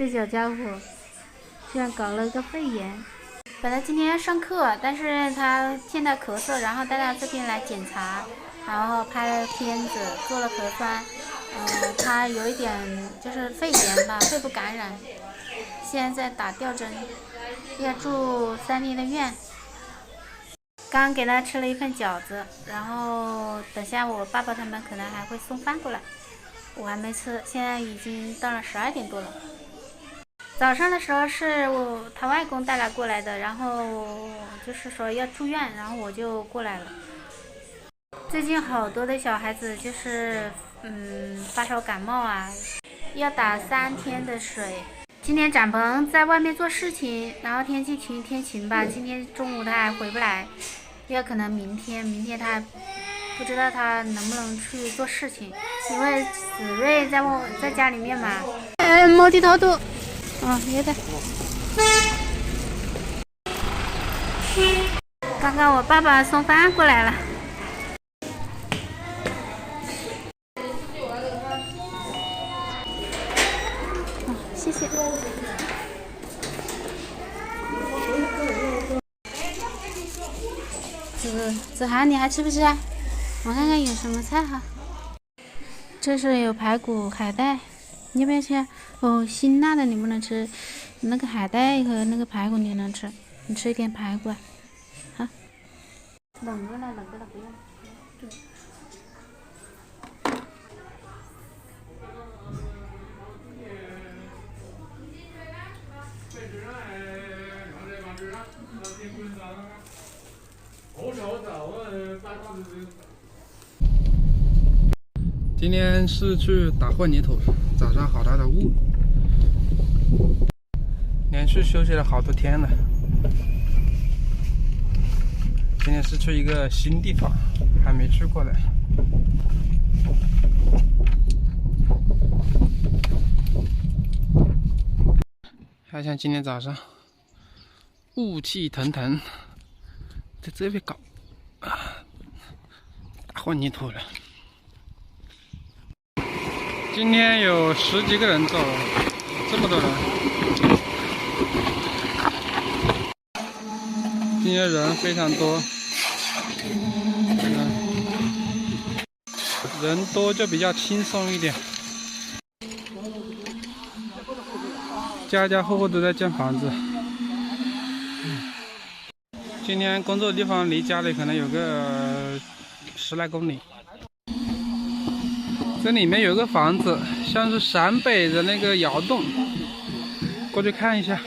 这小家伙居然搞了个肺炎。本来今天要上课，但是他见他咳嗽，然后带他这边来检查，然后拍了片子，做了核酸。他有一点就是肺炎吧，肺部感染，现在在打吊针，要住3天的院。刚给他吃了一份饺子，然后等下我爸爸他们可能还会送饭过来，我还没吃，现在已经到了12点多了。早上的时候是他外公带他过来的，然后就是说要住院，然后我就过来了。最近好多的小孩子就是发烧感冒啊，要打3天的水。今天展鹏在外面做事情，然后天晴吧，今天中午他还回不来，也可能明天他还不知道他能不能去做事情，因为子睿在家里面嘛。摸地头肚，有的。刚刚我爸爸送饭过来了。谢谢。子涵，你还吃不吃啊？我看看有什么菜哈。这是有排骨、海带，你要不要吃啊？辛辣的你不能吃，那个海带和那个排骨你能吃，你吃一点排骨啊。好。冷着了，不用。对。今天是去打混凝土，早上好大的雾，连续休息了好多天了。今天是去一个新地方，还没去过的。还像今天早上雾气腾腾，在这边搞打混凝土了。今天有10几个人走，这么多人。今天人非常多，人多就比较轻松一点。家家户户都在建房子。今天工作的地方离家里可能有个10来公里。这里面有个房子，像是陕北的那个窑洞，过去看一下。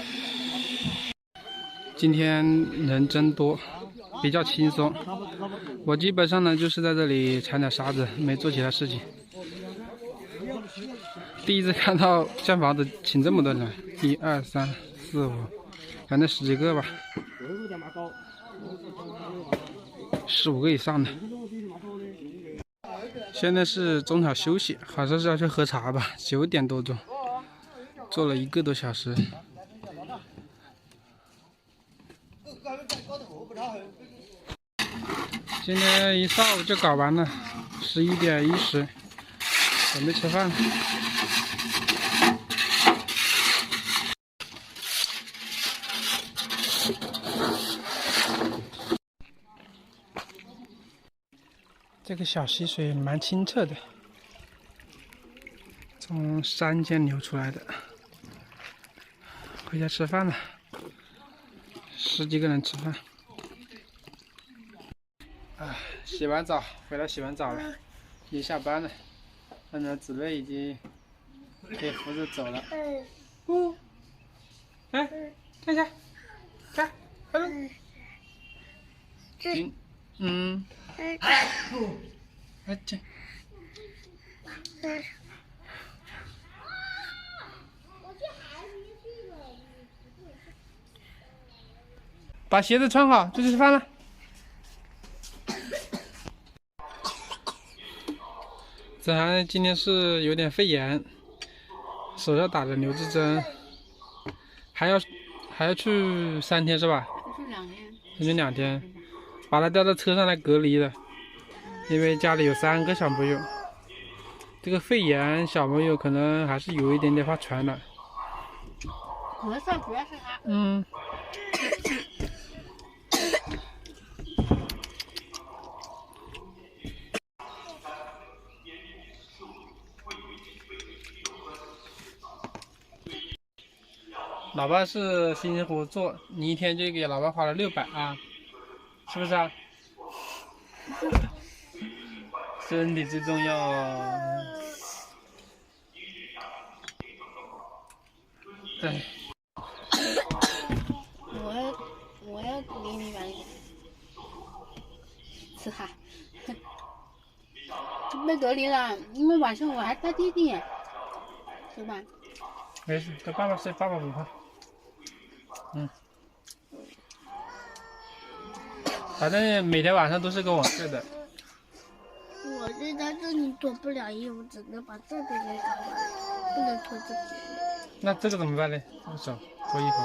今天人真多，比较轻松。我基本上呢就是在这里铲点沙子，没做其他事情。第一次看到建房子请这么多人，1、2、3、4、5，反正10几个吧，15个以上的。现在是中场休息，好像是要去喝茶吧，9点多钟，坐了1个多小时。今天一上午就搞完了，11点10，准备吃饭了。这个小溪水蛮清澈的，从山间流出来的。回家吃饭了，10几个人吃饭。洗完澡回来洗完澡了，已经下班了。看着子睿已经可以扶着走了。来看一下，看，来这。把鞋子穿好，就去吃饭了。子涵今天是有点肺炎，手上打着留置针，还要去3天是吧？去2天，把他调到车上来隔离了，因为家里有3个小朋友，这个肺炎小朋友可能还是有一点点怕传染。咳嗽主要是他。嗯。老爸是辛辛苦苦做，你一天就给老爸花了600啊，是不是啊？身体最重要。哎，我要给你买一个，吃哈，就被隔离了，因为晚上我还带弟弟，是吧？没事，跟爸爸睡，爸爸不怕。嗯，反正每天晚上都是跟我睡的。我是在这里脱不了衣服，只能把这边给搞完，不能脱这边。那这个怎么办呢？手脱衣服。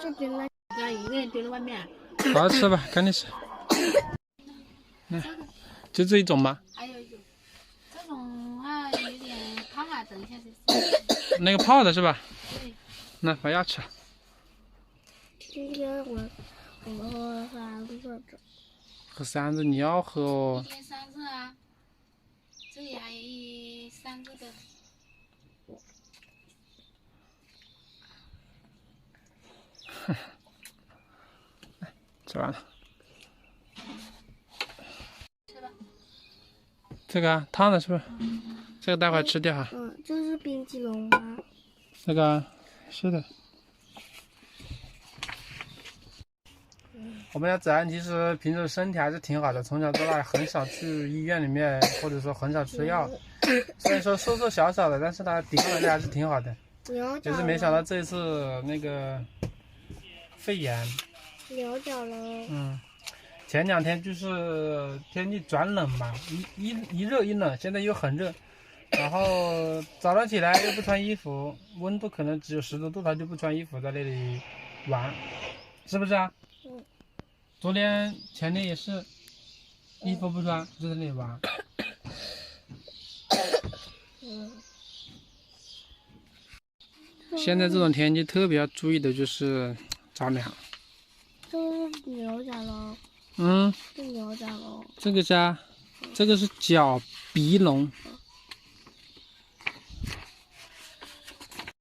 这边呢？一个人丢在外面。好好吃吧，赶紧吃。就这一种吧。还有一种，这种啊有点烫啊，等一下再。那个泡的是吧？对。那把牙吃。今天我喝3次。喝3次，你要喝哦。一天3次啊，这里还有3次的。吃完了。吃吧。这个啊，烫的是不是？这个待会儿吃掉哈。这是冰淇淋吗？这个是的。我们家子安其实平时身体还是挺好的，从小到大很少去医院里面，或者说很少吃药。虽然说瘦瘦小小的，但是他抵抗能力还是挺好的。就是没想到这一次那个肺炎。流脚了。前2天就是天气转冷嘛，一热一冷，现在又很热，然后早上起来又不穿衣服，温度可能只有10多度，他就不穿衣服在那里玩，是不是啊？昨天前天也是，衣服不穿就在那里玩。现在这种天气特别要注意的就是着凉。这是流脚了。这是流脚了。这个是脚鼻脓。